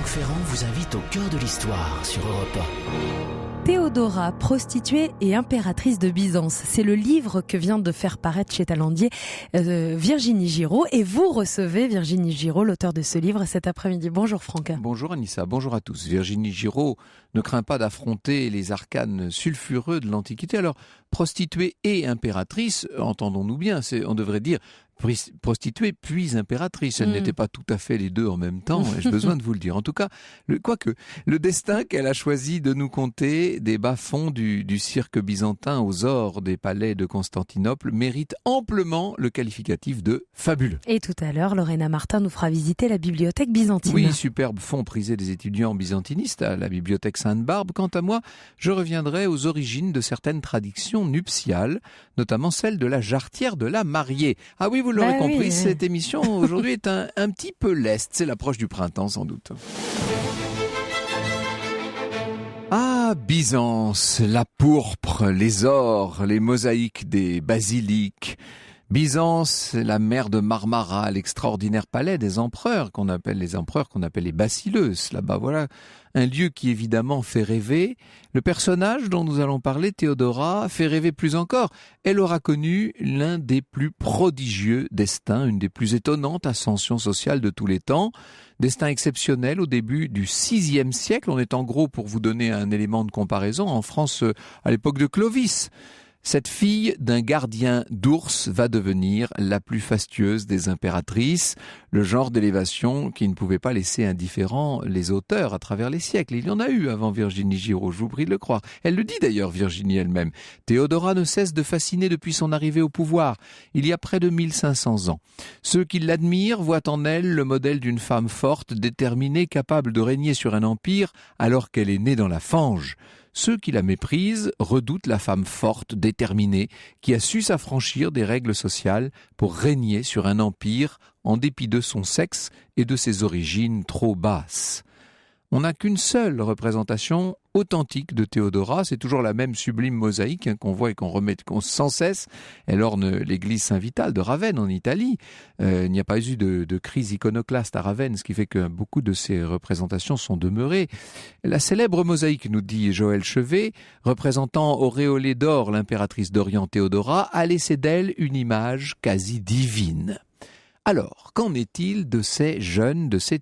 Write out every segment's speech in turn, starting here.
Franck Ferrand vous invite au cœur de l'histoire sur Europe 1. Théodora, prostituée et impératrice de Byzance. C'est le livre que vient de faire paraître chez Talandier Virginie Giraud. Et vous recevez Virginie Giraud, l'auteur de ce livre, cet après-midi. Bonjour Franck. Bonjour Anissa, bonjour à tous. Virginie Giraud ne craint pas d'affronter les arcanes sulfureux de l'Antiquité. Alors, prostituée et impératrice, entendons-nous bien, on devrait dire prostituée puis impératrice. Elle n'était pas tout à fait les deux en même temps, ai-je besoin de vous le dire. En tout cas, quoique, le destin qu'elle a choisi de nous conter des bas-fonds du cirque byzantin aux ors des palais de Constantinople mérite amplement le qualificatif de fabuleux. Et tout à l'heure, Lorena Martin nous fera visiter la bibliothèque byzantine. Oui, superbe fonds prisé des étudiants byzantinistes à la bibliothèque Sainte-Barbe. Quant à moi, je reviendrai aux origines de certaines traditions nuptiales, notamment celle de la jarretière de la mariée. Ah oui, vous l'aurez compris, cette émission aujourd'hui est un petit peu leste. C'est l'approche du printemps sans doute. Ah, Byzance, la pourpre, les ors, les mosaïques des basiliques. Byzance, la mer de Marmara, l'extraordinaire palais des empereurs qu'on appelle les basileus. Là-bas, voilà un lieu qui évidemment fait rêver. Le personnage dont nous allons parler, Théodora, fait rêver plus encore. Elle aura connu l'un des plus prodigieux destins, une des plus étonnantes ascensions sociales de tous les temps. Destin exceptionnel au début du VIe siècle. On est en gros, pour vous donner un élément de comparaison, en France à l'époque de Clovis. Cette fille d'un gardien d'ours va devenir la plus fastueuse des impératrices, le genre d'élévation qui ne pouvait pas laisser indifférents les auteurs à travers les siècles. Il y en a eu avant Virginie Giraud, je vous prie de le croire. Elle le dit d'ailleurs, Virginie elle-même. Théodora ne cesse de fasciner depuis son arrivée au pouvoir, il y a près de 1500 ans. Ceux qui l'admirent voient en elle le modèle d'une femme forte, déterminée, capable de régner sur un empire alors qu'elle est née dans la fange. Ceux qui la méprisent redoutent la femme forte, déterminée, qui a su s'affranchir des règles sociales pour régner sur un empire en dépit de son sexe et de ses origines trop basses. On n'a qu'une seule représentation authentique de Théodora, c'est toujours la même sublime mosaïque qu'on voit et qu'on remet sans cesse. Elle orne l'église Saint-Vital de Ravenne en Italie. Il n'y a pas eu de crise iconoclaste à Ravenne, ce qui fait que beaucoup de ces représentations sont demeurées. La célèbre mosaïque, nous dit Joël Chevet, représentant auréolée d'or l'impératrice d'Orient Théodora, a laissé d'elle une image quasi divine. Alors, qu'en est-il de ces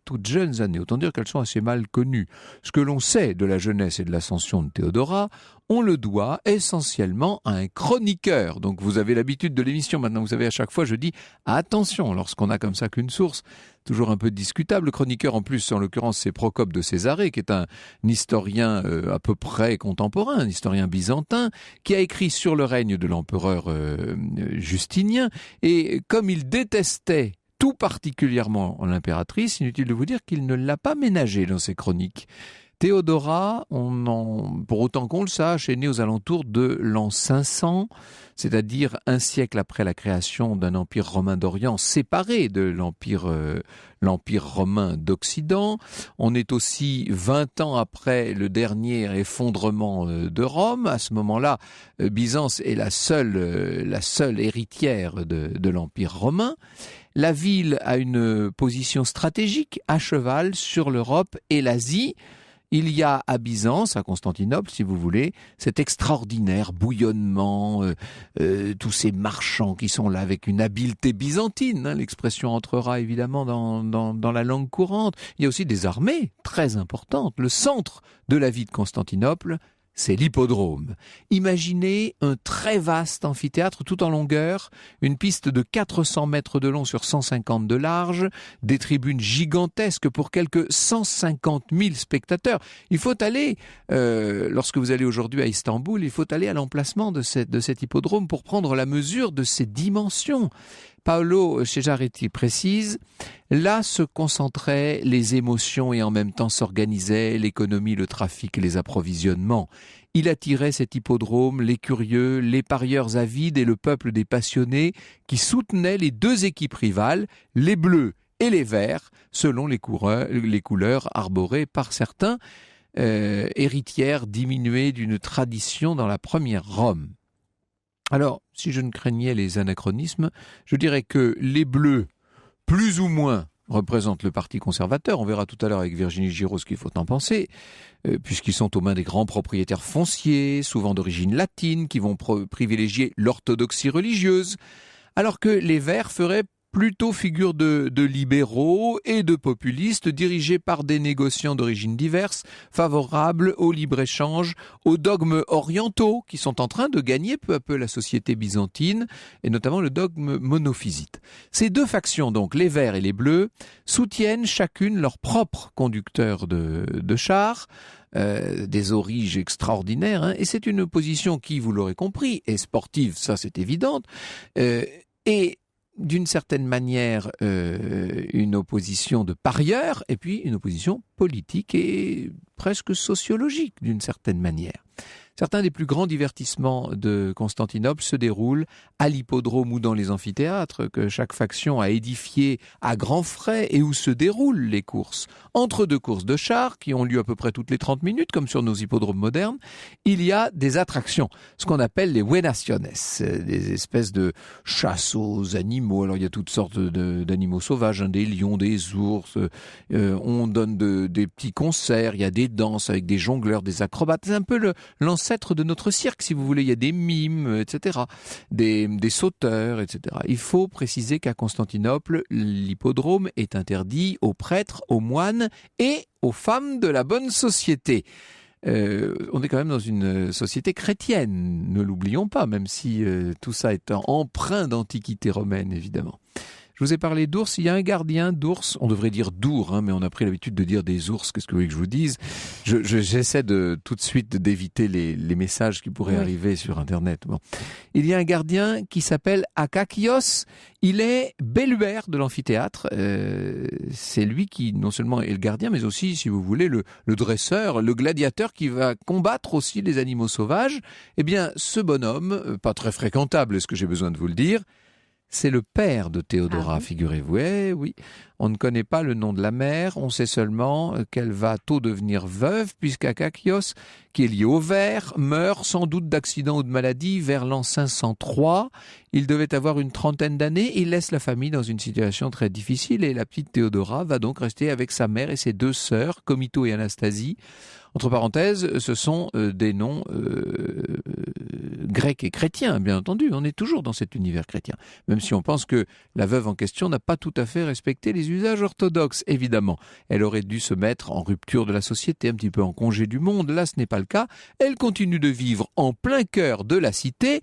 toutes jeunes années? Autant dire qu'elles sont assez mal connues. Ce que l'on sait de la jeunesse et de l'ascension de Théodora, on le doit essentiellement à un chroniqueur. Donc vous avez l'habitude de l'émission, maintenant vous savez à chaque fois je dis attention, lorsqu'on a comme ça qu'une source, toujours un peu discutable. Le chroniqueur en plus, en l'occurrence c'est Procope de Césarée, qui est un historien à peu près contemporain, un historien byzantin, qui a écrit sur le règne de l'empereur Justinien, et comme il détestait tout particulièrement l'impératrice, inutile de vous dire qu'il ne l'a pas ménagée dans ses chroniques. Théodora, pour autant qu'on le sache, est née aux alentours de l'an 500, c'est-à-dire un siècle après la création d'un empire romain d'Orient séparé de l'empire romain d'Occident. On est aussi 20 ans après le dernier effondrement de Rome. À ce moment-là, Byzance est la seule héritière de l'empire romain. La ville a une position stratégique à cheval sur l'Europe et l'Asie. Il y a à Byzance, à Constantinople, si vous voulez, cet extraordinaire bouillonnement, tous ces marchands qui sont là avec une habileté byzantine. L'expression entrera évidemment dans la langue courante. Il y a aussi des armées très importantes. Le centre de la vie de Constantinople, c'est l'hippodrome. Imaginez un très vaste amphithéâtre tout en longueur, une piste de 400 mètres de long sur 150 de large, des tribunes gigantesques pour quelques 150 000 spectateurs. Il faut aller, lorsque vous allez aujourd'hui à Istanbul, il faut aller à l'emplacement de cet hippodrome pour prendre la mesure de ses dimensions. Paolo Cesaretti précise, là se concentraient les émotions et en même temps s'organisaient l'économie, le trafic et les approvisionnements. Il attirait cet hippodrome les curieux, les parieurs avides et le peuple des passionnés qui soutenaient les deux équipes rivales, les bleus et les verts, selon les couleurs arborées par certains, héritières diminuées d'une tradition dans la première Rome. Alors, si je ne craignais les anachronismes, je dirais que les Bleus, plus ou moins, représentent le Parti conservateur. On verra tout à l'heure avec Virginie Giraud ce qu'il faut en penser, puisqu'ils sont aux mains des grands propriétaires fonciers, souvent d'origine latine, qui vont privilégier l'orthodoxie religieuse, alors que les Verts feraient plutôt figure de libéraux et de populistes dirigés par des négociants d'origine diverses, favorables au libre-échange, aux dogmes orientaux qui sont en train de gagner peu à peu la société byzantine, et notamment le dogme monophysite. Ces deux factions, donc les Verts et les Bleus, soutiennent chacune leur propre conducteur de chars, des origes extraordinaires, et c'est une opposition qui, vous l'aurez compris, est sportive, ça c'est évident, et d'une certaine manière une opposition de parieurs et puis une opposition politique et presque sociologique d'une certaine manière. Certains des plus grands divertissements de Constantinople se déroulent à l'hippodrome ou dans les amphithéâtres que chaque faction a édifiés à grands frais et où se déroulent les courses. Entre deux courses de chars, qui ont lieu à peu près toutes les 30 minutes, comme sur nos hippodromes modernes, il y a des attractions, ce qu'on appelle les venaciones, des espèces de chasses aux animaux. Alors il y a toutes sortes d'animaux sauvages, des lions, des ours, on donne des petits concerts, il y a des danses avec des jongleurs, des acrobates. C'est un peu l'ancêtre de notre cirque, si vous voulez. Il y a des mimes, etc., des sauteurs, etc. Il faut préciser qu'à Constantinople, l'hippodrome est interdit aux prêtres, aux moines et aux femmes de la bonne société. On est quand même dans une société chrétienne, ne l'oublions pas, même si tout ça est empreint d'antiquité romaine, évidemment. Je vous ai parlé d'ours, il y a un gardien d'ours, on devrait dire d'ours, mais on a pris l'habitude de dire des ours, qu'est-ce que vous voulez que je vous dise ? J'essaie tout de suite d'éviter les messages qui pourraient arriver sur Internet. Bon. Il y a un gardien qui s'appelle Akakios, il est belluaire de l'amphithéâtre, c'est lui qui non seulement est le gardien, mais aussi, si vous voulez, le dresseur, le gladiateur qui va combattre aussi les animaux sauvages. Eh bien, ce bonhomme, pas très fréquentable, est-ce que j'ai besoin de vous le dire ? C'est le père de Théodora, figurez-vous. Eh oui, on ne connaît pas le nom de la mère, on sait seulement qu'elle va tôt devenir veuve, puisqu'Akakios, qui est lié au ver, meurt sans doute d'accident ou de maladie vers l'an 503. Il devait avoir une trentaine d'années, il laisse la famille dans une situation très difficile, et la petite Théodora va donc rester avec sa mère et ses deux sœurs, Comito et Anastasie. Entre parenthèses, ce sont des noms grecs et chrétiens, bien entendu. On est toujours dans cet univers chrétien. Même si on pense que la veuve en question n'a pas tout à fait respecté les usages orthodoxes, évidemment. Elle aurait dû se mettre en rupture de la société, un petit peu en congé du monde. Là, ce n'est pas le cas. Elle continue de vivre en plein cœur de la cité.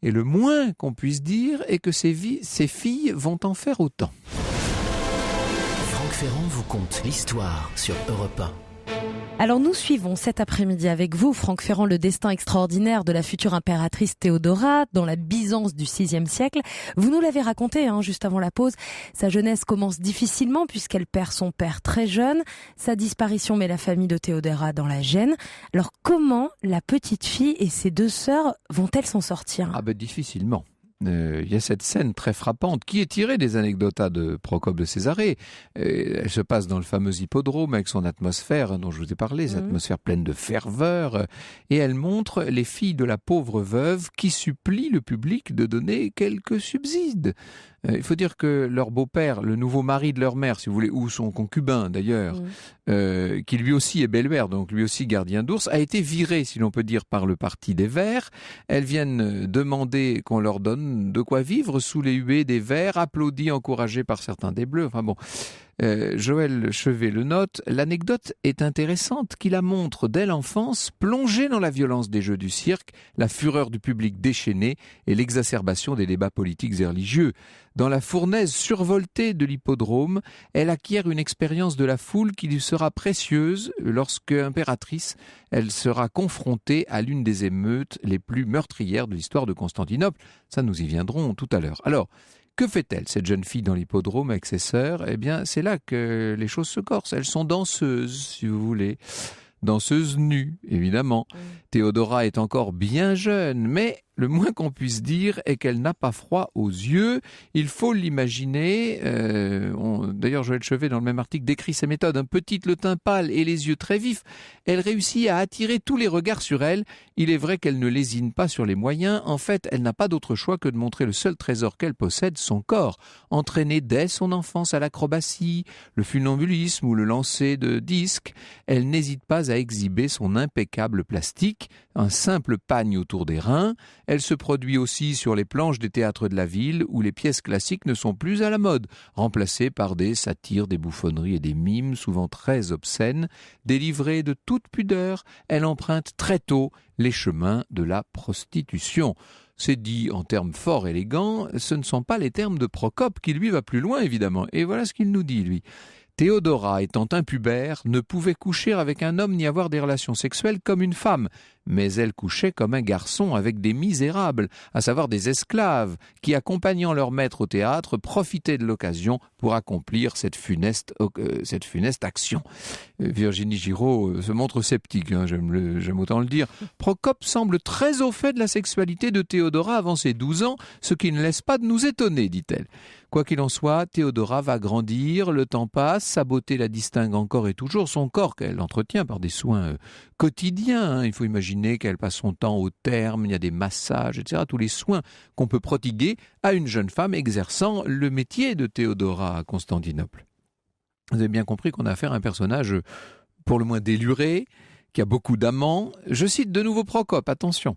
Et le moins qu'on puisse dire est que ses filles vont en faire autant. Franck Ferrand vous conte l'histoire sur Europe 1. Alors nous suivons cet après-midi avec vous, Franck Ferrand, le destin extraordinaire de la future impératrice Théodora dans la Byzance du VIe siècle. Vous nous l'avez raconté juste avant la pause. Sa jeunesse commence difficilement puisqu'elle perd son père très jeune. Sa disparition met la famille de Théodora dans la gêne. Alors comment la petite fille et ses deux sœurs vont-elles s'en sortir ? Difficilement. Il y a cette scène très frappante qui est tirée des anecdotas de Procope de Césarée. Elle se passe dans le fameux hippodrome avec son atmosphère dont je vous ai parlé, cette atmosphère pleine de ferveur. Et elle montre les filles de la pauvre veuve qui supplient le public de donner quelques subsides. Il faut dire que leur beau-père, le nouveau mari de leur mère, si vous voulez, ou son concubin d'ailleurs, qui lui aussi est belluaire, donc lui aussi gardien d'ours, a été viré, si l'on peut dire, par le parti des Verts. Elles viennent demander qu'on leur donne de quoi vivre sous les huées des Verts, applaudis, encouragés par certains des Bleus. Enfin bon, Joël Chevet le note, l'anecdote est intéressante qui la montre dès l'enfance, plongée dans la violence des jeux du cirque, la fureur du public déchaîné et l'exacerbation des débats politiques et religieux. Dans la fournaise survoltée de l'hippodrome, elle acquiert une expérience de la foule qui lui sera précieuse lorsque, impératrice, elle sera confrontée à l'une des émeutes les plus meurtrières de l'histoire de Constantinople. Ça, nous y viendrons tout à l'heure. Alors, que fait-elle, cette jeune fille, dans l'hippodrome avec ses sœurs ? Eh bien, c'est là que les choses se corsent. Elles sont danseuses, si vous voulez. Danseuses nues, évidemment. Théodora est encore bien jeune, mais le moins qu'on puisse dire est qu'elle n'a pas froid aux yeux. Il faut l'imaginer. D'ailleurs, Joël Chevet, dans le même article, décrit ses méthodes. Petite, le teint pâle et les yeux très vifs, elle réussit à attirer tous les regards sur elle. Il est vrai qu'elle ne lésine pas sur les moyens. En fait, elle n'a pas d'autre choix que de montrer le seul trésor qu'elle possède, son corps. Entraînée dès son enfance à l'acrobatie, le funambulisme ou le lancer de disques, elle n'hésite pas à exhiber son impeccable plastique, un simple pagne autour des reins. Elle se produit aussi sur les planches des théâtres de la ville où les pièces classiques ne sont plus à la mode, remplacées par des satires, des bouffonneries et des mimes souvent très obscènes. Délivrée de toute pudeur, elle emprunte très tôt les chemins de la prostitution. C'est dit en termes fort élégants, ce ne sont pas les termes de Procope qui lui va plus loin évidemment. Et voilà ce qu'il nous dit lui. Théodora, étant impubère, ne pouvait coucher avec un homme ni avoir des relations sexuelles comme une femme, mais elle couchait comme un garçon avec des misérables, à savoir des esclaves, qui, accompagnant leur maître au théâtre, profitaient de l'occasion pour accomplir cette funeste action. Virginie Giraud se montre sceptique, j'aime autant le dire. Procope semble très au fait de la sexualité de Théodora avant ses 12 ans, ce qui ne laisse pas de nous étonner, dit-elle. Quoi qu'il en soit, Théodora va grandir, le temps passe, sa beauté la distingue encore et toujours, son corps qu'elle entretient par des soins quotidiens. Il faut imaginer qu'elle passe son temps au terme, il y a des massages, etc. Tous les soins qu'on peut prodiguer à une jeune femme exerçant le métier de Théodora à Constantinople. Vous avez bien compris qu'on a affaire à un personnage pour le moins déluré, qui a beaucoup d'amants. Je cite de nouveau Procope, attention.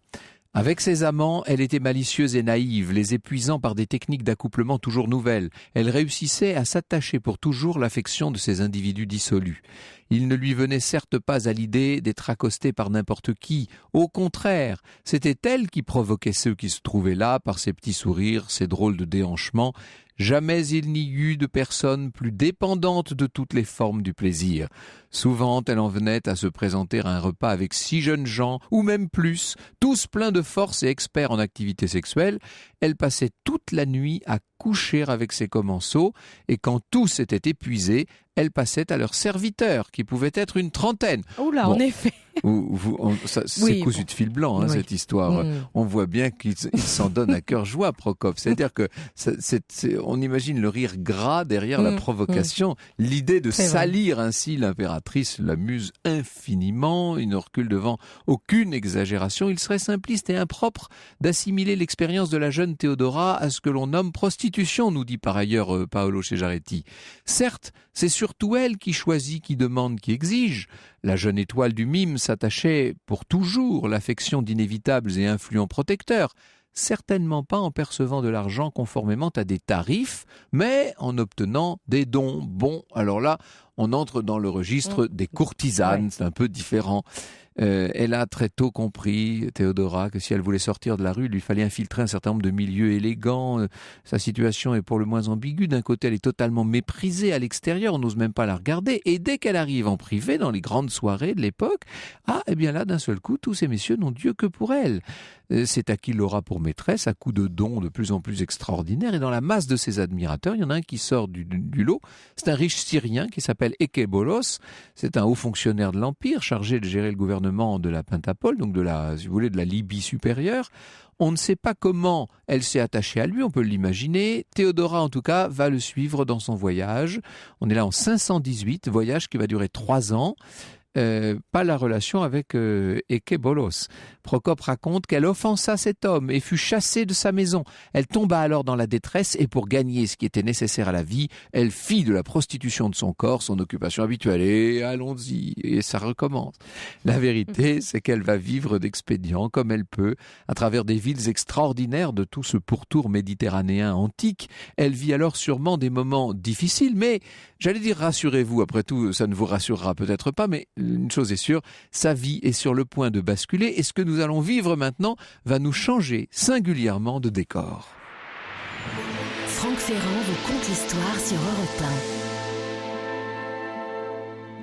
Avec ses amants, elle était malicieuse et naïve, les épuisant par des techniques d'accouplement toujours nouvelles. Elle réussissait à s'attacher pour toujours l'affection de ces individus dissolus. Il ne lui venait certes pas à l'idée d'être accostée par n'importe qui. Au contraire, c'était elle qui provoquait ceux qui se trouvaient là par ses petits sourires, ses drôles de déhanchements. Jamais il n'y eut de personne plus dépendante de toutes les formes du plaisir. Souvent, elle en venait à se présenter à un repas avec 6 jeunes gens, ou même plus, tous pleins de force et experts en activité sexuelle. Elle passait toute la nuit à coucher avec ses commensaux, et quand tous étaient épuisés, elle passait à leurs serviteurs, qui pouvaient être une trentaine. Oula, bon, en effet. C'est cousu de fil blanc, oui. Cette histoire. On voit bien qu'il s'en donne à cœur joie, Procope. C'est-à-dire que on imagine le rire gras derrière la provocation. L'idée de salir ainsi l'impératrice l'amuse infiniment. Il ne recule devant aucune exagération. Il serait simpliste et impropre d'assimiler l'expérience de la jeune Théodora à ce que l'on nomme prostitution, nous dit par ailleurs Paolo Cesaretti. Certes, c'est surtout elle qui choisit, qui demande, qui exige. La jeune étoile du mime s'attachait pour toujours l'affection d'inévitables et influents protecteurs, certainement pas en percevant de l'argent conformément à des tarifs, mais en obtenant des dons. Bon, alors là, on entre dans le registre des courtisanes, c'est un peu différent. Elle a très tôt compris, Théodora, que si elle voulait sortir de la rue, il lui fallait infiltrer un certain nombre de milieux élégants. Sa situation est pour le moins ambiguë. D'un côté, elle est totalement méprisée à l'extérieur, on n'ose même pas la regarder. Et dès qu'elle arrive en privé, dans les grandes soirées de l'époque, eh bien là, d'un seul coup, tous ces messieurs n'ont Dieu que pour elle. C'est à qui l'aura pour maîtresse, à coups de dons de plus en plus extraordinaires. Et dans la masse de ses admirateurs, il y en a un qui sort du lot. C'est un riche Syrien qui s'appelle Ekebolos. C'est un haut fonctionnaire de l'Empire, chargé de gérer le gouvernement de la Pentapole, donc de la Libye supérieure. On ne sait pas comment elle s'est attachée à lui, on peut l'imaginer. Théodora, en tout cas, va le suivre dans son voyage. On est là en 518, voyage qui va durer 3 ans. Pas la relation avec Ekebolos. Procope raconte qu'elle offensa cet homme et fut chassée de sa maison. Elle tomba alors dans la détresse et pour gagner ce qui était nécessaire à la vie, elle fit de la prostitution de son corps son occupation habituelle. Et allons-y, et ça recommence. La vérité, c'est qu'elle va vivre d'expédients comme elle peut, à travers des villes extraordinaires de tout ce pourtour méditerranéen antique. Elle vit alors sûrement des moments difficiles, mais j'allais dire rassurez-vous, après tout, ça ne vous rassurera peut-être pas, mais une chose est sûre, sa vie est sur le point de basculer et ce que nous allons vivre maintenant va nous changer singulièrement de décor. Franck Ferrand vous conte l'histoire sur Europe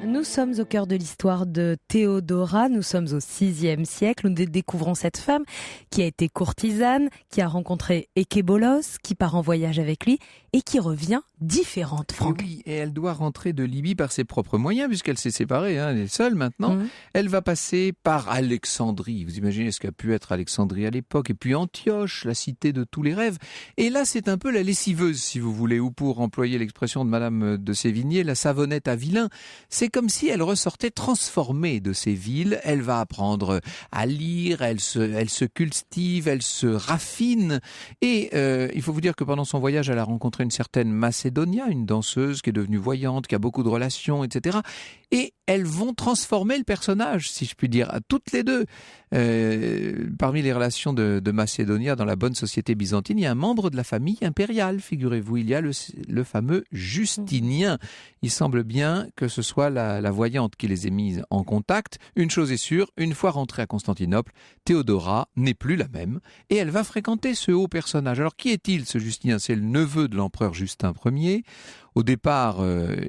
1. Nous sommes au cœur de l'histoire de Théodora, nous sommes au VIe siècle, nous découvrons cette femme qui a été courtisane, qui a rencontré Ekebolos, qui part en voyage avec lui et qui revient différente, Franck. Oui, et elle doit rentrer de Libye par ses propres moyens, puisqu'elle s'est séparée, elle est seule maintenant. Elle va passer par Alexandrie. Vous imaginez ce qu'a pu être Alexandrie à l'époque, et puis Antioche, la cité de tous les rêves. Et là, c'est un peu la lessiveuse, si vous voulez, ou pour employer l'expression de Madame de Sévigné, la savonnette à vilain. C'est comme si elle ressortait transformée de ces villes. Elle va apprendre à lire, elle se cultive, elle se raffine. Et il faut vous dire que pendant son voyage, elle a rencontré une certaine Macédonia, une danseuse qui est devenue voyante, qui a beaucoup de relations, etc. Et elles vont transformer le personnage, si je puis dire, à toutes les deux. Parmi les relations de Macédonia dans la bonne société byzantine, il y a un membre de la famille impériale, figurez-vous. Il y a le fameux Justinien. Il semble bien que ce soit la voyante qui les ait mises en contact. Une chose est sûre, une fois rentrée à Constantinople, Théodora n'est plus la même et elle va fréquenter ce haut personnage. Alors qui est-il, ce Justinien ? C'est le neveu de l'empereur Justin Ier. Au départ,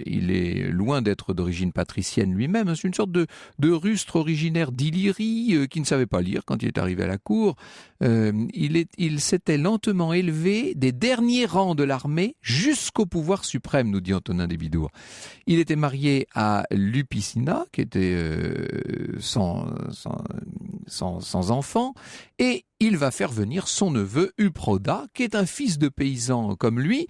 il est loin d'être d'origine patricienne lui-même. C'est une sorte de rustre originaire d'Illyrie qui ne savait pas lire quand il est arrivé à la cour. Il s'était lentement élevé des derniers rangs de l'armée jusqu'au pouvoir suprême, nous dit Antonin Desbidours. Il était marié à Lupicina, qui était sans enfant, et il va faire venir son neveu Uproda, qui est un fils de paysan comme lui.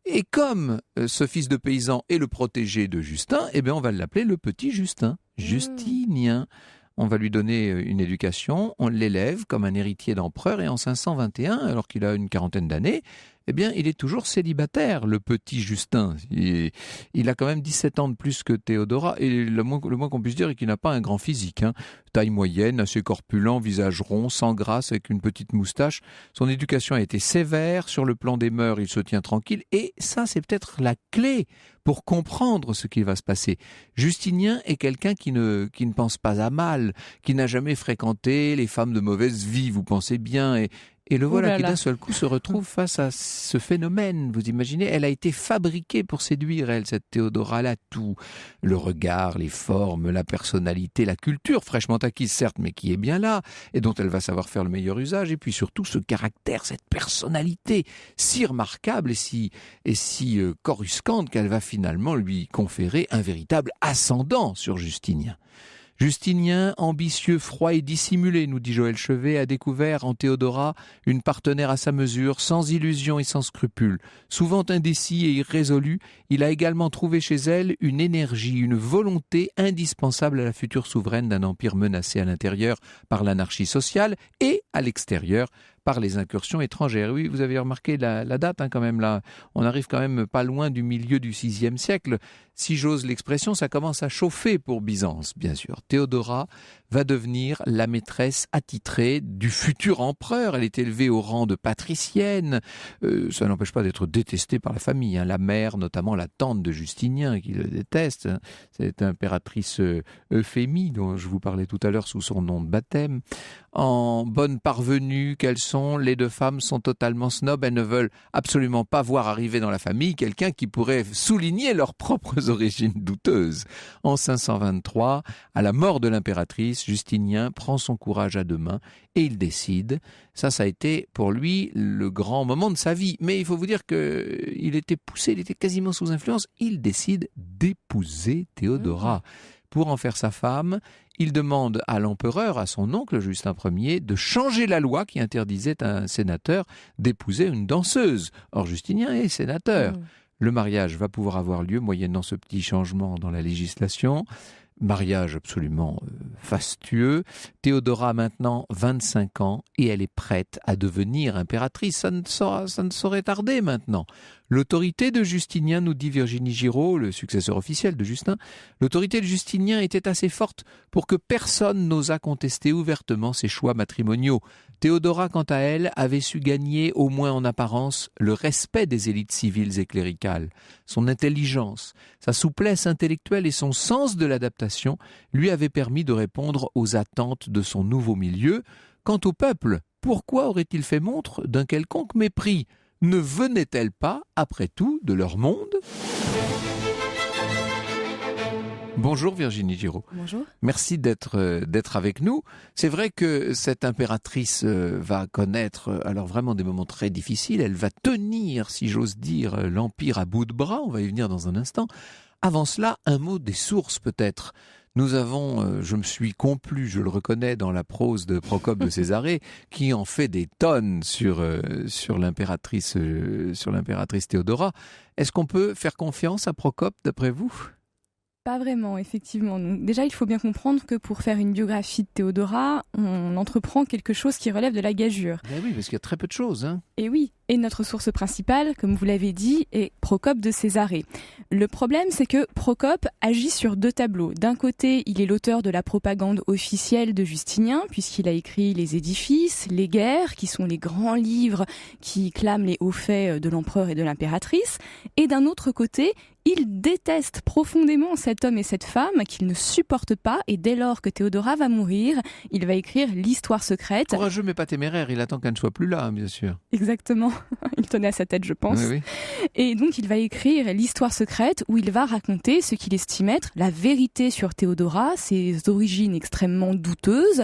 Et comme ce fils de paysan est le protégé de Justin, eh bien on va l'appeler le petit Justin, Justinien. On va lui donner une éducation, on l'élève comme un héritier d'empereur, et en 521, alors qu'il a une quarantaine d'années, eh bien, il est toujours célibataire, le petit Justin. Il a quand même 17 ans de plus que Théodora, et le moins qu'on puisse dire est qu'il n'a pas un grand physique. Taille moyenne, assez corpulent, visage rond, sans grâce, avec une petite moustache. Son éducation a été sévère. Sur le plan des mœurs, il se tient tranquille. Et ça, c'est peut-être la clé pour comprendre ce qui va se passer. Justinien est quelqu'un qui ne pense pas à mal, qui n'a jamais fréquenté les femmes de mauvaise vie, vous pensez bien, et le voilà qui d'un seul coup se retrouve face à ce phénomène. Vous imaginez, elle a été fabriquée pour séduire, elle, cette Théodora. Elle a tout. Le regard, les formes, la personnalité, la culture fraîchement acquise, certes, mais qui est bien là, et dont elle va savoir faire le meilleur usage. Et puis surtout ce caractère, cette personnalité si remarquable et si coruscante qu'elle va finalement lui conférer un véritable ascendant sur Justinien. Justinien, ambitieux, froid et dissimulé, nous dit Joël Chevet, a découvert en Théodora une partenaire à sa mesure, sans illusions et sans scrupules. Souvent indécis et irrésolu, il a également trouvé chez elle une énergie, une volonté indispensable à la future souveraine d'un empire menacé à l'intérieur par l'anarchie sociale et à l'extérieur par les incursions étrangères. Oui, vous avez remarqué la date quand même là. On arrive quand même pas loin du milieu du VIe siècle. Si j'ose l'expression, ça commence à chauffer pour Byzance, bien sûr. Théodora va devenir la maîtresse attitrée du futur empereur. Elle est élevée au rang de patricienne. Ça n'empêche pas d'être détestée par la famille. La mère, notamment la tante de Justinien, qui le déteste. Cette impératrice Euphémie, dont je vous parlais tout à l'heure sous son nom de baptême. En bonne parvenue qu'elles sont, les deux femmes sont totalement snobs. Elles ne veulent absolument pas voir arriver dans la famille quelqu'un qui pourrait souligner leurs propres origines douteuses. En 523, à la mort de l'impératrice, Justinien prend son courage à deux mains et il décide. Ça a été pour lui le grand moment de sa vie. Mais il faut vous dire qu'il était poussé, il était quasiment sous influence. Il décide d'épouser Théodora. Pour en faire sa femme, il demande à l'empereur, à son oncle Justin Ier, de changer la loi qui interdisait à un sénateur d'épouser une danseuse. Or, Justinien est sénateur. Le mariage va pouvoir avoir lieu moyennant ce petit changement dans la législation. Mariage absolument fastueux. Théodora a maintenant 25 ans et elle est prête à devenir impératrice. Ça ne saurait tarder maintenant. L'autorité de Justinien, nous dit Virginie Giraud, le successeur officiel de Justin, l'autorité de Justinien était assez forte pour que personne n'osât contester ouvertement ses choix matrimoniaux. Théodora, quant à elle, avait su gagner, au moins en apparence, le respect des élites civiles et cléricales. Son intelligence, sa souplesse intellectuelle et son sens de l'adaptation lui avaient permis de répondre aux attentes de son nouveau milieu. Quant au peuple, pourquoi aurait-il fait montre d'un quelconque mépris ? Ne venait-elle pas, après tout, de leur monde ? Bonjour Virginie Giraud. Bonjour. Merci d'être avec nous. C'est vrai que cette impératrice va connaître alors vraiment des moments très difficiles. Elle va tenir, si j'ose dire, l'Empire à bout de bras. On va y venir dans un instant. Avant cela, un mot des sources peut-être. Nous avons, je me suis complu, je le reconnais, dans la prose de Procope de Césarée, qui en fait des tonnes sur l'impératrice Théodora. Est-ce qu'on peut faire confiance à Procope, d'après vous ? Pas vraiment, effectivement. Donc, déjà, il faut bien comprendre que pour faire une biographie de Théodora, on entreprend quelque chose qui relève de la gageure. Ben oui, parce qu'il y a très peu de choses. Et oui, et notre source principale, comme vous l'avez dit, est Procope de Césarée. Le problème, c'est que Procope agit sur deux tableaux. D'un côté, il est l'auteur de la propagande officielle de Justinien, puisqu'il a écrit les édifices, les guerres, qui sont les grands livres qui clament les hauts faits de l'empereur et de l'impératrice. Et d'un autre côté, il déteste profondément cet homme et cette femme qu'il ne supporte pas, et dès lors que Théodora va mourir, il va écrire l'histoire secrète. Courageux mais pas téméraire, il attend qu'elle ne soit plus là, bien sûr. Exactement, il tenait à sa tête, je pense. Oui, oui. Et donc il va écrire l'histoire secrète où il va raconter ce qu'il estime être la vérité sur Théodora, ses origines extrêmement douteuses.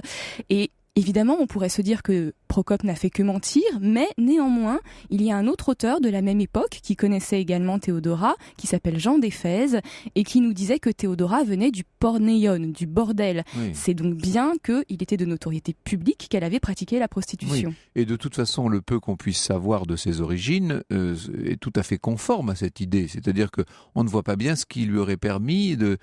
Et évidemment, on pourrait se dire que Procope n'a fait que mentir, mais néanmoins, il y a un autre auteur de la même époque qui connaissait également Théodora, qui s'appelle Jean d'Éphèse, et qui nous disait que Théodora venait du pornéion, du bordel. Oui. C'est donc bien qu'il était de notoriété publique qu'elle avait pratiqué la prostitution. Oui. Et de toute façon, le peu qu'on puisse savoir de ses origines est tout à fait conforme à cette idée. C'est-à-dire qu'on ne voit pas bien ce qui lui aurait permis de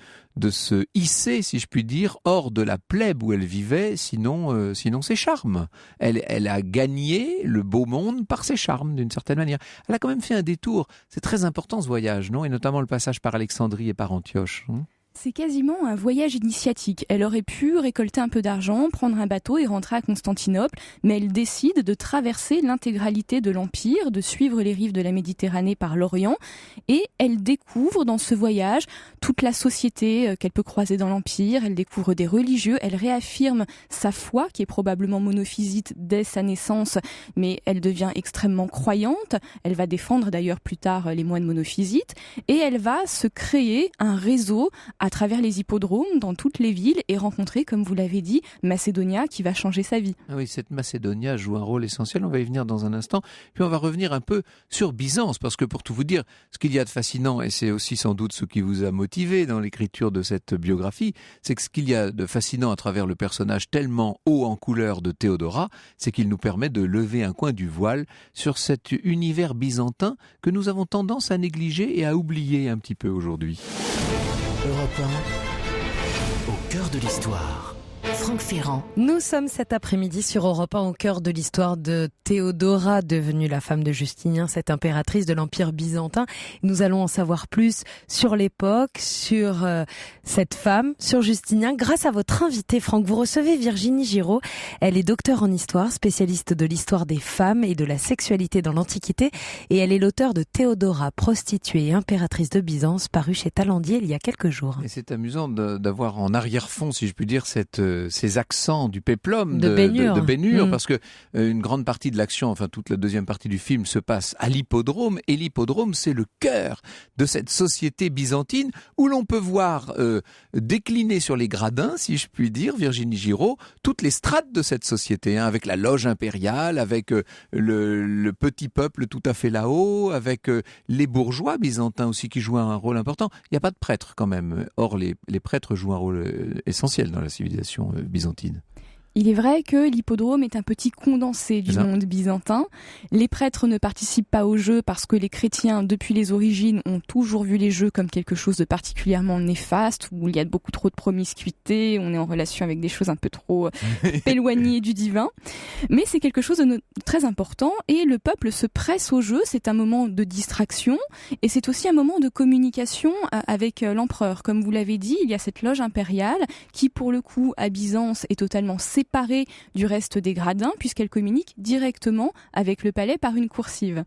se hisser, si je puis dire, hors de la plèbe où elle vivait, sinon ses charmes. Elle a gagné le beau monde par ses charmes, d'une certaine manière. Elle a quand même fait un détour. C'est très important ce voyage, non ? Et notamment le passage par Alexandrie et par Antioche. C'est quasiment un voyage initiatique. Elle aurait pu récolter un peu d'argent, prendre un bateau et rentrer à Constantinople, mais elle décide de traverser l'intégralité de l'Empire, de suivre les rives de la Méditerranée par l'Orient, et elle découvre dans ce voyage toute la société qu'elle peut croiser dans l'Empire, elle découvre des religieux, elle réaffirme sa foi, qui est probablement monophysite dès sa naissance, mais elle devient extrêmement croyante, elle va défendre d'ailleurs plus tard les moines monophysites, et elle va se créer un réseau à travers les hippodromes dans toutes les villes et rencontrer, comme vous l'avez dit, Macédonia qui va changer sa vie. Ah oui, cette Macédonia joue un rôle essentiel, on va y venir dans un instant. Puis on va revenir un peu sur Byzance, parce que pour tout vous dire, ce qu'il y a de fascinant, et c'est aussi sans doute ce qui vous a motivé dans l'écriture de cette biographie, c'est que ce qu'il y a de fascinant à travers le personnage tellement haut en couleur de Théodora, c'est qu'il nous permet de lever un coin du voile sur cet univers byzantin que nous avons tendance à négliger et à oublier un petit peu aujourd'hui. Europe 1, au cœur de l'histoire. Franck Ferrand. Nous sommes cet après-midi sur Europe 1 au cœur de l'histoire de Théodora, devenue la femme de Justinien, cette impératrice de l'Empire byzantin. Nous allons en savoir plus sur l'époque, sur cette femme, sur Justinien, grâce à votre invité, Franck. Vous recevez Virginie Giraud. Elle est docteure en histoire, spécialiste de l'histoire des femmes et de la sexualité dans l'Antiquité. Et elle est l'auteure de Théodora, prostituée et impératrice de Byzance, paru chez Talandier il y a quelques jours. Et c'est amusant d'avoir en arrière-fond, si je puis dire, ces accents du péplum de Bénure, parce que une grande partie de l'action, enfin toute la deuxième partie du film se passe à l'hippodrome, et l'hippodrome c'est le cœur de cette société byzantine où l'on peut voir décliner sur les gradins, si je puis dire, Virginie Giraud, toutes les strates de cette société, avec la loge impériale, avec le petit peuple tout à fait là-haut, avec les bourgeois byzantins aussi qui jouent un rôle important. Il n'y a pas de prêtres quand même. Or, les prêtres jouent un rôle essentiel dans la civilisation byzantine. Il est vrai que l'hippodrome est un petit condensé du monde byzantin. Les prêtres ne participent pas aux jeux parce que les chrétiens, depuis les origines, ont toujours vu les jeux comme quelque chose de particulièrement néfaste, où il y a beaucoup trop de promiscuité, on est en relation avec des choses un peu trop éloignées du divin. Mais c'est quelque chose de très important et le peuple se presse au jeu. C'est un moment de distraction et c'est aussi un moment de communication avec l'empereur. Comme vous l'avez dit, il y a cette loge impériale qui, pour le coup, à Byzance, est totalement séparée du reste des gradins puisqu'elle communique directement avec le palais par une coursive.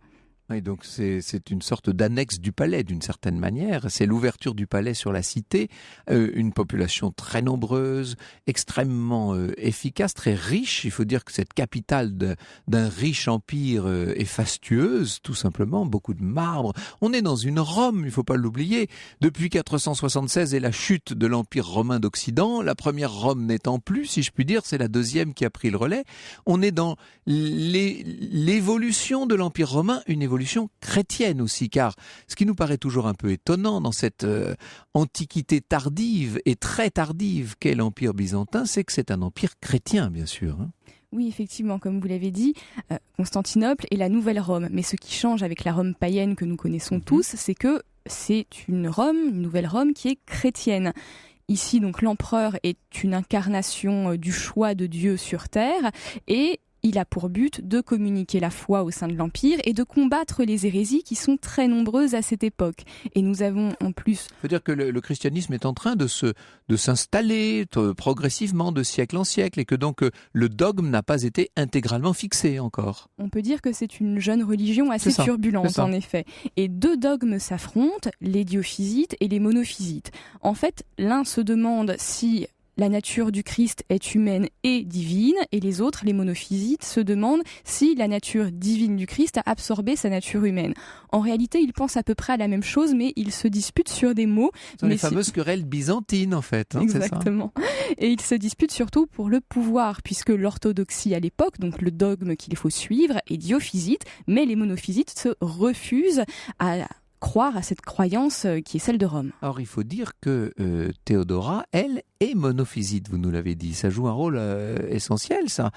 Oui, donc c'est une sorte d'annexe du palais d'une certaine manière. C'est l'ouverture du palais sur la cité, une population très nombreuse, extrêmement efficace, très riche. Il faut dire que cette capitale d'un riche empire est fastueuse, tout simplement, beaucoup de marbre. On est dans une Rome, il ne faut pas l'oublier. Depuis 476 et la chute de l'Empire romain d'Occident, la première Rome n'étant plus, si je puis dire, c'est la deuxième qui a pris le relais. On est dans l'évolution de l'Empire romain, une évolution chrétienne aussi, car ce qui nous paraît toujours un peu étonnant dans cette antiquité tardive et très tardive qu'est l'Empire byzantin, c'est que c'est un empire chrétien, bien sûr. Oui, effectivement, comme vous l'avez dit, Constantinople est la nouvelle Rome. Mais ce qui change avec la Rome païenne que nous connaissons tous, c'est que c'est une nouvelle Rome qui est chrétienne. Ici, donc, l'empereur est une incarnation du choix de Dieu sur terre et il a pour but de communiquer la foi au sein de l'Empire et de combattre les hérésies qui sont très nombreuses à cette époque. Et nous avons en plus... Ça veut dire que le christianisme est en train de s'installer progressivement de siècle en siècle et que donc le dogme n'a pas été intégralement fixé encore. On peut dire que c'est une jeune religion assez turbulente en effet. Et deux dogmes s'affrontent, les diophysites et les monophysites. En fait, l'un se demande si la nature du Christ est humaine et divine, et les autres, les monophysites, se demandent si la nature divine du Christ a absorbé sa nature humaine. En réalité, ils pensent à peu près à la même chose, mais ils se disputent sur des mots. Ce sont les fameuses querelles byzantines, en fait. Exactement. C'est ça. Et ils se disputent surtout pour le pouvoir, puisque l'orthodoxie à l'époque, donc le dogme qu'il faut suivre, est diophysite, mais les monophysites se refusent à croire à cette croyance qui est celle de Rome. Alors il faut dire que Théodora, elle, est monophysite, vous nous l'avez dit. Ça joue un rôle essentiel, ça.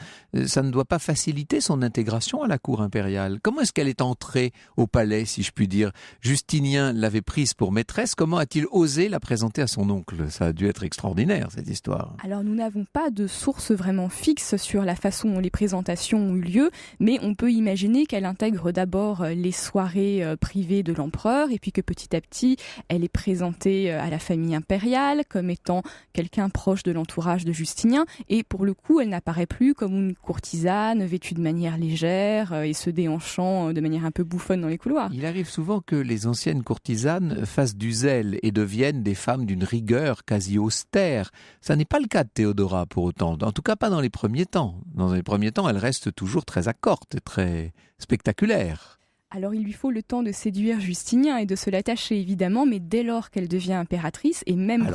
Ça ne doit pas faciliter son intégration à la cour impériale. Comment est-ce qu'elle est entrée au palais, si je puis dire? Justinien l'avait prise pour maîtresse. Comment a-t-il osé la présenter à son oncle? Ça a dû être extraordinaire, cette histoire. Alors nous n'avons pas de source vraiment fixe sur la façon dont les présentations ont eu lieu, mais on peut imaginer qu'elle intègre d'abord les soirées privées de l'empereur, et puis que petit à petit, elle est présentée à la famille impériale comme étant quelqu'un proche de l'entourage de Justinien, et pour le coup, elle n'apparaît plus comme une courtisane vêtue de manière légère et se déhanchant de manière un peu bouffonne dans les couloirs. Il arrive souvent que les anciennes courtisanes fassent du zèle et deviennent des femmes d'une rigueur quasi austère. Ça n'est pas le cas de Théodora pour autant, en tout cas pas dans les premiers temps. Dans les premiers temps, elle reste toujours très accorte et très spectaculaire. Alors il lui faut le temps de séduire Justinien et de se l'attacher évidemment, mais dès lors qu'elle devient impératrice, et même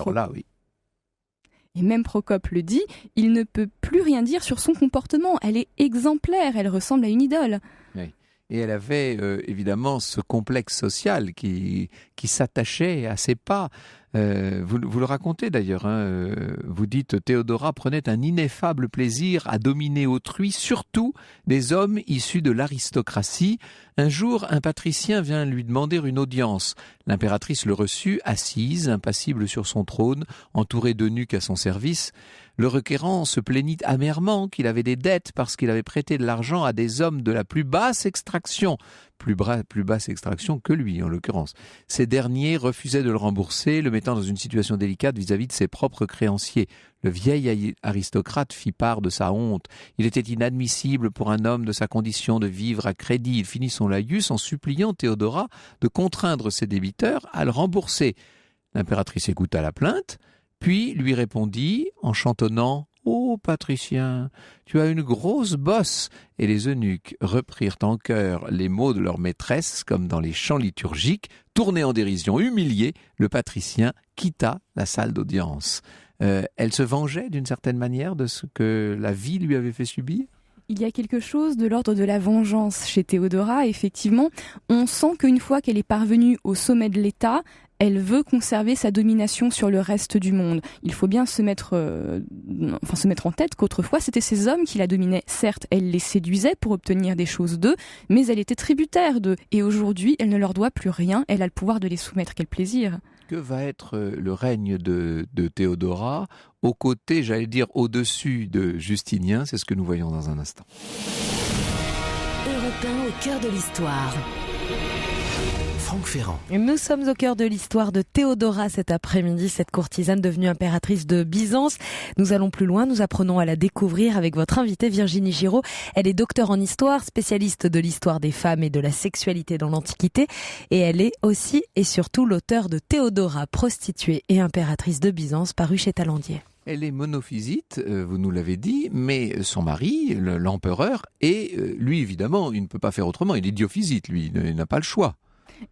Procope le dit, il ne peut plus rien dire sur son comportement. Elle est exemplaire, elle ressemble à une idole. Oui. Et elle avait évidemment ce complexe social qui s'attachait à ses pas. Vous le racontez d'ailleurs, vous dites Théodora prenait un ineffable plaisir à dominer autrui, surtout des hommes issus de l'aristocratie. Un jour, un patricien vient lui demander une audience. L'impératrice le reçut, assise, impassible sur son trône, entourée d'eunuques à son service. Le requérant se plaignit amèrement qu'il avait des dettes parce qu'il avait prêté de l'argent à des hommes de la plus basse extraction, plus basse extraction que lui en l'occurrence. Ces derniers refusaient de le rembourser, le mettant dans une situation délicate vis-à-vis de ses propres créanciers. Le vieil aristocrate fit part de sa honte. Il était inadmissible pour un homme de sa condition de vivre à crédit. Il finit son laïus en suppliant Théodora de contraindre ses débiteurs à le rembourser. L'impératrice écouta la plainte, puis lui répondit en chantonnant « Ô patricien, tu as une grosse bosse !» Et les eunuques reprirent en chœur les mots de leur maîtresse, comme dans les chants liturgiques. Tourné en dérision, humilié, le patricien quitta la salle d'audience. Elle se vengeait d'une certaine manière de ce que la vie lui avait fait subir? Il y a quelque chose de l'ordre de la vengeance chez Théodora, effectivement. On sent qu'une fois qu'elle est parvenue au sommet de l'État, elle veut conserver sa domination sur le reste du monde. Il faut bien se mettre en tête qu'autrefois, c'était ces hommes qui la dominaient. Certes, elle les séduisait pour obtenir des choses d'eux, mais elle était tributaire d'eux. Et aujourd'hui, elle ne leur doit plus rien. Elle a le pouvoir de les soumettre. Quel plaisir! Que va être le règne de Théodora aux côtés, j'allais dire au-dessus de Justinien? C'est ce que nous voyons dans un instant. Europe 1 au cœur de l'histoire. Franck Ferrand. Nous sommes au cœur de l'histoire de Théodora cet après-midi, cette courtisane devenue impératrice de Byzance. Nous allons plus loin, nous apprenons à la découvrir avec votre invitée Virginie Giraud. Elle est docteure en histoire, spécialiste de l'histoire des femmes et de la sexualité dans l'Antiquité. Et elle est aussi et surtout l'auteure de Théodora, prostituée et impératrice de Byzance, paru chez Talandier. Elle est monophysite, vous nous l'avez dit, mais son mari, l'empereur, et lui évidemment, il ne peut pas faire autrement, il est diophysite, lui, il n'a pas le choix.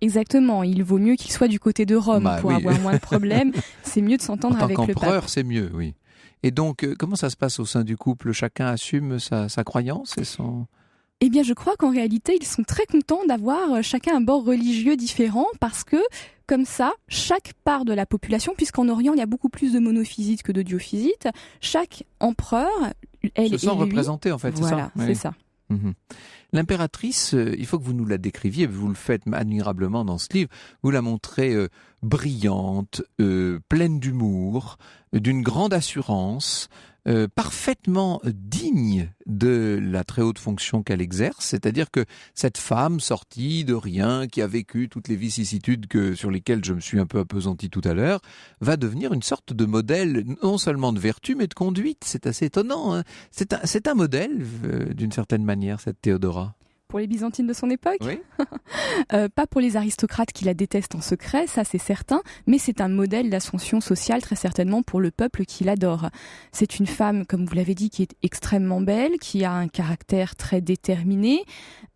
Exactement, il vaut mieux qu'il soit du côté de Rome pour oui. avoir moins de problèmes. C'est mieux de s'entendre avec le pape. En tant qu'empereur, c'est mieux, oui. Et donc, comment ça se passe au sein du couple ? Chacun assume sa croyance et son... Eh bien, je crois qu'en réalité, ils sont très contents d'avoir chacun un bord religieux différent parce que, comme ça, chaque part de la population, puisqu'en Orient, il y a beaucoup plus de monophysites que de diophysites, chaque empereur, elle se sent représentée, en fait, voilà, c'est ça ? C'est ça. Mmh. L'impératrice, il faut que vous nous la décriviez, vous le faites admirablement dans ce livre, vous la montrez brillante, pleine d'humour, d'une grande assurance, parfaitement digne de la très haute fonction qu'elle exerce, c'est-à-dire que cette femme sortie de rien, qui a vécu toutes les vicissitudes sur lesquelles je me suis un peu appesanti tout à l'heure, va devenir une sorte de modèle non seulement de vertu mais de conduite. C'est assez étonnant, hein. C'est un modèle d'une certaine manière, cette Théodora. Pour les Byzantines de son époque, oui. Pas pour les aristocrates qui la détestent en secret, ça c'est certain, mais c'est un modèle d'ascension sociale très certainement pour le peuple qui l'adore. C'est une femme, comme vous l'avez dit, qui est extrêmement belle, qui a un caractère très déterminé,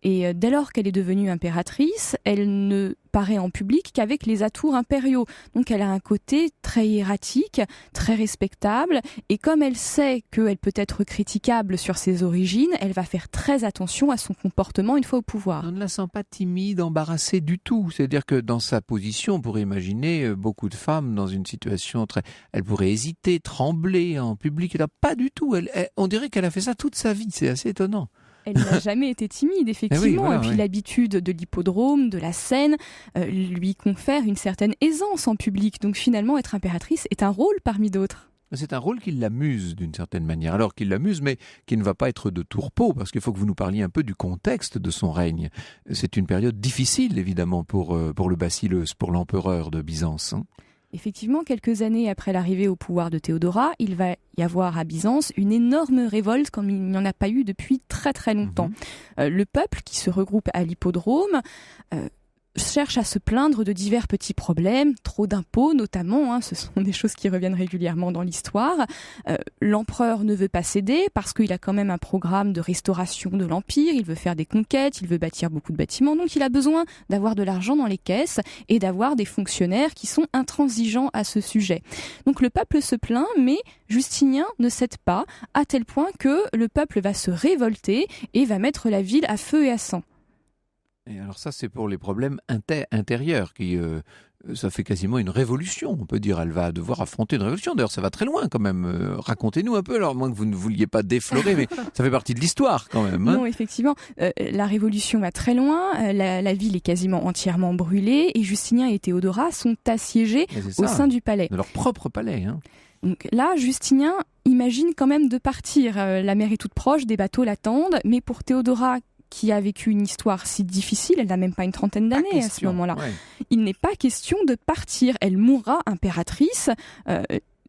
et dès lors qu'elle est devenue impératrice, elle ne paraît en public qu'avec les atours impériaux. Donc elle a un côté très hiératique, très respectable, et comme elle sait qu'elle peut être critiquable sur ses origines, elle va faire très attention à son comportement une fois au pouvoir. On ne la sent pas timide, embarrassée du tout. C'est-à-dire que dans sa position, on pourrait imaginer beaucoup de femmes dans une situation très... Elle pourrait hésiter, trembler en public. Là, pas du tout. On dirait qu'elle a fait ça toute sa vie. C'est assez étonnant. Elle n'a jamais été timide, effectivement. Oui, voilà, et puis l'habitude de l'hippodrome, de la scène, lui confère une certaine aisance en public. Donc finalement, être impératrice est un rôle parmi d'autres. C'est un rôle qui l'amuse d'une certaine manière. Alors qu'il l'amuse, mais qui ne va pas être de tourpeau, parce qu'il faut que vous nous parliez un peu du contexte de son règne. C'est une période difficile, évidemment, pour le Basileus, pour l'empereur de Byzance. Hein. Effectivement, quelques années après l'arrivée au pouvoir de Théodora, il va y avoir à Byzance une énorme révolte comme il n'y en a pas eu depuis très très longtemps. Le peuple qui se regroupe à l'hippodrome cherche à se plaindre de divers petits problèmes, trop d'impôts notamment, ce sont des choses qui reviennent régulièrement dans l'histoire. L'empereur ne veut pas céder parce qu'il a quand même un programme de restauration de l'empire, il veut faire des conquêtes, il veut bâtir beaucoup de bâtiments, donc il a besoin d'avoir de l'argent dans les caisses et d'avoir des fonctionnaires qui sont intransigeants à ce sujet. Donc le peuple se plaint, mais Justinien ne cède pas, à tel point que le peuple va se révolter et va mettre la ville à feu et à sang. Et alors ça, c'est pour les problèmes intérieurs qui... ça fait quasiment une révolution, on peut dire. Elle va devoir affronter une révolution. D'ailleurs, ça va très loin quand même. Racontez-nous un peu, alors moins que vous ne vouliez pas déflorer, mais ça fait partie de l'histoire quand même. Hein. Non, effectivement, la révolution va très loin. La ville est quasiment entièrement brûlée et Justinien et Théodora sont assiégés au sein du palais. De leur propre palais. Hein. Donc là, Justinien imagine quand même de partir. La mer est toute proche, des bateaux l'attendent, mais pour Théodora, qui a vécu une histoire si difficile, elle n'a même pas une trentaine d'années à ce moment-là. Ouais. Il n'est pas question de partir. Elle mourra impératrice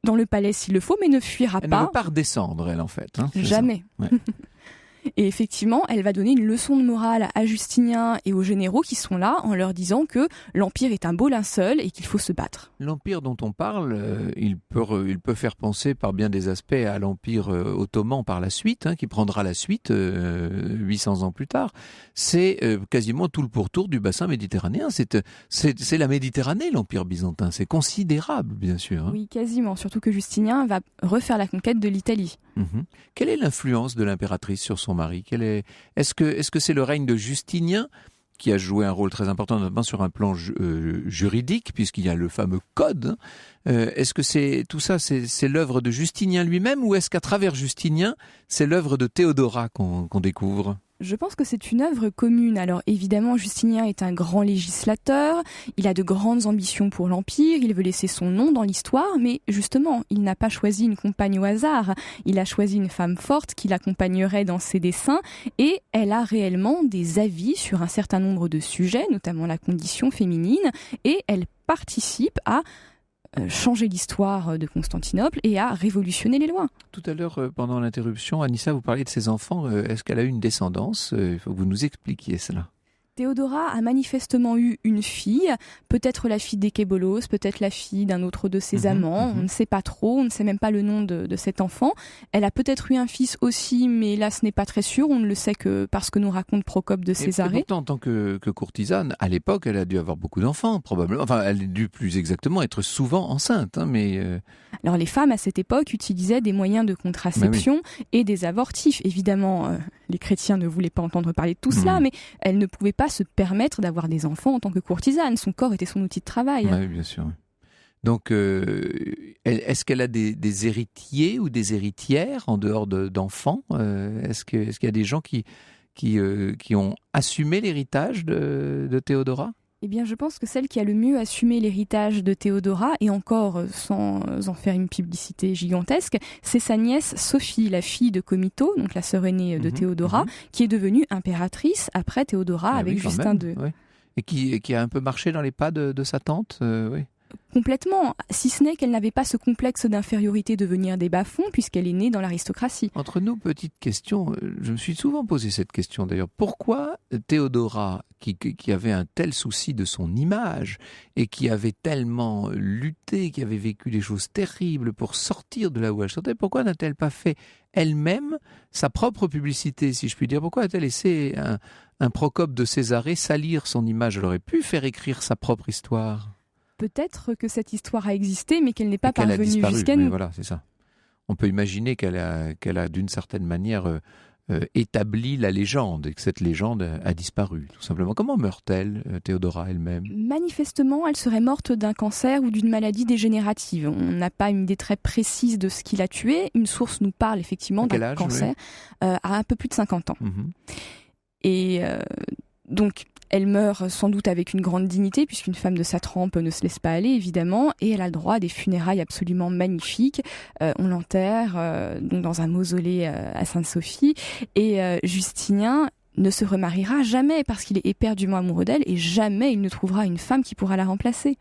dans le palais s'il le faut, mais ne fuira pas. Elle ne veut pas redescendre, elle, en fait. Hein, jamais. Ouais. Et effectivement, elle va donner une leçon de morale à Justinien et aux généraux qui sont là en leur disant que l'Empire est un beau linceul et qu'il faut se battre. L'Empire dont on parle, il peut faire penser par bien des aspects à l'Empire ottoman par la suite, qui prendra la suite 800 ans plus tard. C'est quasiment tout le pourtour du bassin méditerranéen. C'est la Méditerranée, l'Empire byzantin. C'est considérable, bien sûr. Oui, quasiment. Surtout que Justinien va refaire la conquête de l'Italie. Quelle est l'influence de l'impératrice sur son mari ? Est-ce que c'est le règne de Justinien qui a joué un rôle très important, notamment sur un plan juridique, puisqu'il y a le fameux code. Est-ce que tout ça, c'est l'œuvre de Justinien lui-même, ou est-ce qu'à travers Justinien, c'est l'œuvre de Théodora qu'on découvre ? Je pense que c'est une œuvre commune. Alors évidemment, Justinien est un grand législateur, il a de grandes ambitions pour l'Empire, il veut laisser son nom dans l'histoire, mais justement, il n'a pas choisi une compagne au hasard. Il a choisi une femme forte qui l'accompagnerait dans ses dessins, et elle a réellement des avis sur un certain nombre de sujets, notamment la condition féminine, et elle participe à changer l'histoire de Constantinople et à révolutionner les lois. Tout à l'heure, pendant l'interruption, Anissa, vous parliez de ses enfants. Est-ce qu'elle a eu une descendance ? Il faut que vous nous expliquiez cela. Théodora a manifestement eu une fille, peut-être la fille d'Ékébolos, peut-être la fille d'un autre de ses amants, on ne sait pas trop, on ne sait même pas le nom de cet enfant. Elle a peut-être eu un fils aussi, mais là ce n'est pas très sûr, on ne le sait que parce que nous raconte Procope de Césarée. Et pourtant, en tant que courtisane, à l'époque, elle a dû avoir beaucoup d'enfants, probablement. Enfin, elle a dû plus exactement être souvent enceinte, mais... Alors les femmes à cette époque utilisaient des moyens de contraception et des avortifs. Évidemment, les chrétiens ne voulaient pas entendre parler de tout cela, mais elles ne pouvaient pas se permettre d'avoir des enfants en tant que courtisane. Son corps était son outil de travail. Oui, bien sûr. Donc, est-ce qu'elle a des héritiers ou des héritières en dehors d'enfants ? Est-ce qu'il y a des gens qui ont assumé l'héritage de Théodora ? Eh bien, je pense que celle qui a le mieux assumé l'héritage de Théodora, et encore sans en faire une publicité gigantesque, c'est sa nièce Sophie, la fille de Comito, donc la sœur aînée de Théodora, qui est devenue impératrice après Théodora avec Justin II. Oui. Et qui a un peu marché dans les pas de sa tante, oui. Complètement, si ce n'est qu'elle n'avait pas ce complexe d'infériorité de venir des bas-fonds, puisqu'elle est née dans l'aristocratie. Entre nous, petite question, je me suis souvent posé cette question d'ailleurs. Pourquoi Théodora, qui avait un tel souci de son image et qui avait tellement lutté, qui avait vécu des choses terribles pour sortir de là où elle sortait, pourquoi n'a-t-elle pas fait elle-même sa propre publicité, si je puis dire ? Pourquoi a-t-elle laissé un Procope de Césarée salir son image ? Elle aurait pu faire écrire sa propre histoire. Peut-être que cette histoire a existé, mais qu'elle n'est pas parvenue jusqu'à nous. Voilà, c'est ça. On peut imaginer qu'elle a d'une certaine manière établi la légende et que cette légende a disparu, tout simplement. Comment meurt-elle, Théodora elle-même ? Manifestement, elle serait morte d'un cancer ou d'une maladie dégénérative. On n'a pas une idée très précise de ce qui l'a tuée. Une source nous parle effectivement d'un cancer à un peu plus de 50 ans. Et donc, elle meurt sans doute avec une grande dignité, puisqu'une femme de sa trempe ne se laisse pas aller, évidemment, et elle a le droit à des funérailles absolument magnifiques. On l'enterre donc dans un mausolée à Sainte-Sophie, et Justinien ne se remariera jamais, parce qu'il est éperdument amoureux d'elle, et jamais il ne trouvera une femme qui pourra la remplacer.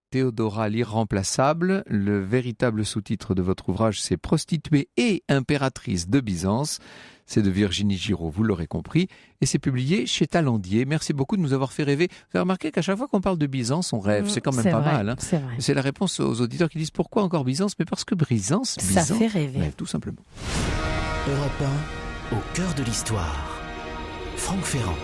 Théodora l'irremplaçable, le véritable sous-titre de votre ouvrage, c'est Prostituée et impératrice de Byzance. C'est de Virginie Giraud, vous l'aurez compris, et c'est publié chez Talandier. Merci beaucoup de nous avoir fait rêver. Vous avez remarqué qu'à chaque fois qu'on parle de Byzance, on rêve. C'est quand même pas mal. Hein. C'est vrai. C'est la réponse aux auditeurs qui disent pourquoi encore Byzance ? Mais parce que Byzance, ça fait rêver. Ouais, tout simplement. Europe 1, au cœur de l'histoire. Franck Ferrand.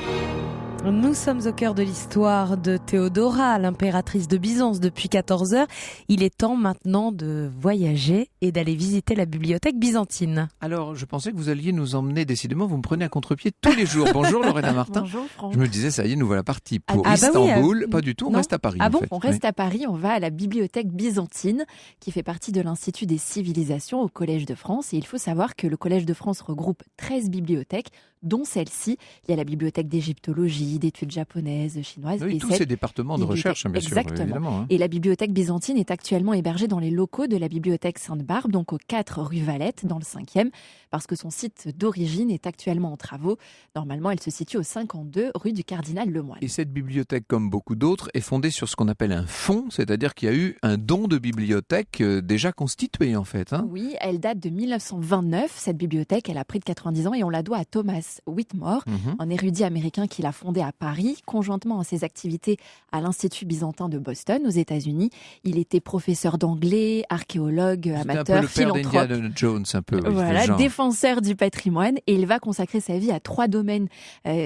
Nous sommes au cœur de l'histoire de Théodora, l'impératrice de Byzance depuis 14 heures. Il est temps maintenant de voyager et d'aller visiter la bibliothèque byzantine. Alors, je pensais que vous alliez nous emmener, décidément, vous me prenez à contre-pied tous les jours. Bonjour Lorena Martin. Bonjour Franck. Je me disais, ça y est, nous voilà partis pour bah Istanbul. oui, pas du tout, on reste à Paris. Ah bon, en fait. on reste à Paris, on va à la bibliothèque byzantine qui fait partie de l'Institut des civilisations au Collège de France. Et il faut savoir que le Collège de France regroupe 13 bibliothèques, dont celle-ci. Il y a la bibliothèque d'égyptologie, d'études japonaises, chinoises. Oui, et tous ces départements de recherche, bien sûr. Exactement. Évidemment, hein. Et la bibliothèque byzantine est actuellement hébergée dans les locaux de la bibliothèque Sainte-Barbe, donc au 4 rue Valette, dans le 5e, parce que son site d'origine est actuellement en travaux. Normalement, elle se situe au 52 rue du Cardinal Lemoine. Et cette bibliothèque, comme beaucoup d'autres, est fondée sur ce qu'on appelle un fonds, c'est-à-dire qu'il y a eu un don de bibliothèque déjà constitué, en fait. Hein. Oui, elle date de 1929, cette bibliothèque. Elle a près de 90 ans et on la doit à Thomas Whitmore, un érudit américain qui l'a fondée à Paris, conjointement à ses activités à l'Institut byzantin de Boston, aux États-Unis. Il était professeur d'anglais, archéologue, amateur, philanthrope. C'est un peu le père d'Indiana Jones, un peu. Voilà, défenseur du patrimoine. Et il va consacrer sa vie à 3 domaines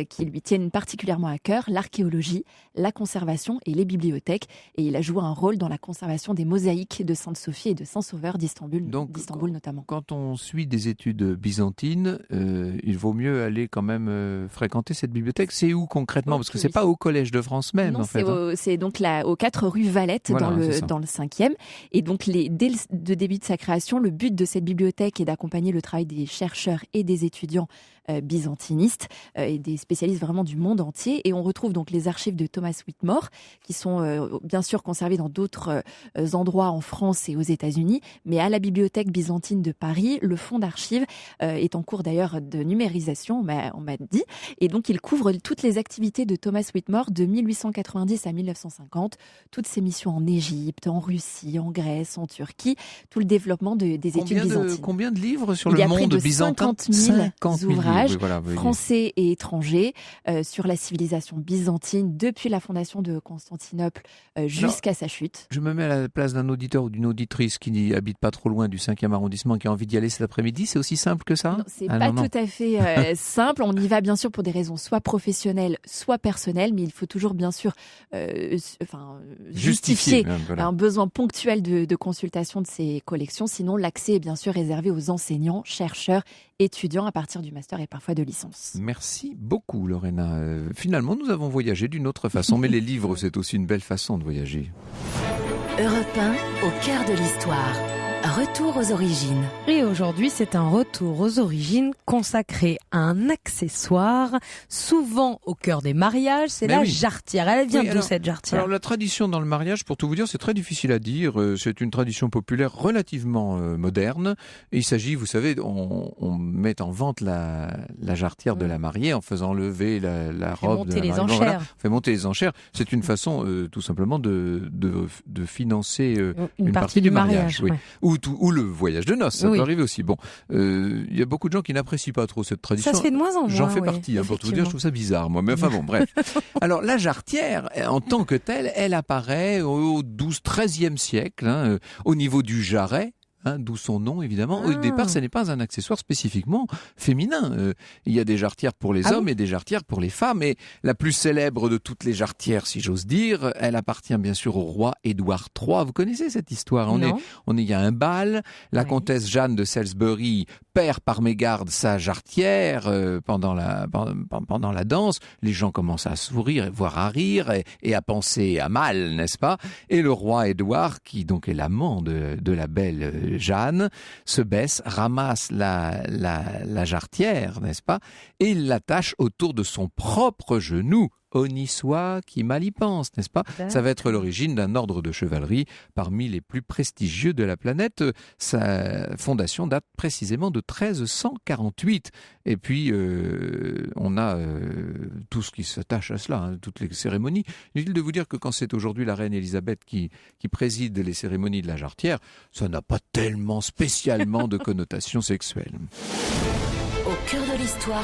qui lui tiennent particulièrement à cœur, l'archéologie, la conservation et les bibliothèques. Et il a joué un rôle dans la conservation des mosaïques de Sainte-Sophie et de Saint-Sauveur d'Istanbul notamment. Quand on suit des études byzantines, il vaut mieux aller quand même fréquenter cette bibliothèque. C'est où concrètement, parce que c'est pas au Collège de France même, non, en fait. C'est donc aux 4 rue Valette, Voilà, dans le 5e. Et donc, dès le début de sa création, le but de cette bibliothèque est d'accompagner le travail des chercheurs et des étudiants byzantinistes et des spécialistes vraiment du monde entier. Et on retrouve donc les archives de Thomas Whitmore, qui sont bien sûr conservées dans d'autres endroits en France et aux États-Unis. Mais à la Bibliothèque byzantine de Paris, le fonds d'archives est en cours d'ailleurs de numérisation, on m'a dit. Et donc, il couvre toutes les activités de Thomas Whitmore de 1890 à 1950, toutes ses missions en Égypte, en Russie, en Grèce, en Turquie, tout le développement des études byzantines. Combien de livres sur le monde byzantin ? Il y a près de 50 000 ouvrages oui. français et étrangers sur la civilisation byzantine depuis la fondation de Constantinople jusqu'à sa chute. Je me mets à la place d'un auditeur ou d'une auditrice qui n'habite pas trop loin du 5e arrondissement, qui a envie d'y aller cet après-midi. C'est aussi simple que ça ? Non, c'est pas tout à fait simple. On y va bien sûr pour des raisons soit professionnelles, soit personnelles, mais il faut toujours bien sûr justifier un besoin ponctuel de consultation de ces collections. Sinon, l'accès est bien sûr réservé aux enseignants, chercheurs, étudiants à partir du master et parfois de licence. Merci beaucoup, Lorena. Finalement, nous avons voyagé d'une autre façon, mais les livres, c'est aussi une belle façon de voyager. Europe 1, au cœur de l'histoire. Retour aux origines. Et aujourd'hui, c'est un retour aux origines consacré à un accessoire, souvent au cœur des mariages, c'est la jarretière. Elle vient d'où cette jarretière ? Alors la tradition dans le mariage, pour tout vous dire, c'est très difficile à dire. C'est une tradition populaire relativement moderne. Et il s'agit, vous savez, on met en vente la jarretière de la mariée en faisant lever la robe de la mariée. Voilà, on fait monter les enchères. C'est une façon tout simplement de financer une partie du mariage. Oui. Ouais. Ou le voyage de noces, ça peut arriver aussi. Bon, il y a beaucoup de gens qui n'apprécient pas trop cette tradition. Ça se fait de moins en moins. J'en fais partie, pour tout vous dire, je trouve ça bizarre, moi. Mais enfin bon, bref. Alors, la jarretière, en tant que telle, elle apparaît au XIIe siècle, au niveau du jarret. D'où son nom, évidemment. Au départ, ce n'est pas un accessoire spécifiquement féminin. Il y a des jarretières pour les hommes et des jarretières pour les femmes. Et la plus célèbre de toutes les jarretières, si j'ose dire, elle appartient bien sûr au roi Édouard III. Vous connaissez cette histoire ? Il y a un bal. La comtesse Jeanne de Salisbury perd par mégarde sa jarretière pendant la danse. Les gens commencent à sourire, voire à rire et à penser à mal, n'est-ce pas ? Et le roi Édouard, qui donc est l'amant de la belle Jeanne, se baisse, ramasse la jarretière, n'est-ce pas, et il l'attache autour de son propre genou. Honni soit qui mal y pense, n'est-ce pas ? Ça va être l'origine d'un ordre de chevalerie parmi les plus prestigieux de la planète. Sa fondation date précisément de 1348. Et puis, on a tout ce qui s'attache à cela, toutes les cérémonies. Inutile de vous dire que quand c'est aujourd'hui la reine Elisabeth qui préside les cérémonies de la jarretière, ça n'a pas tellement spécialement de connotation sexuelle. Au cœur de l'histoire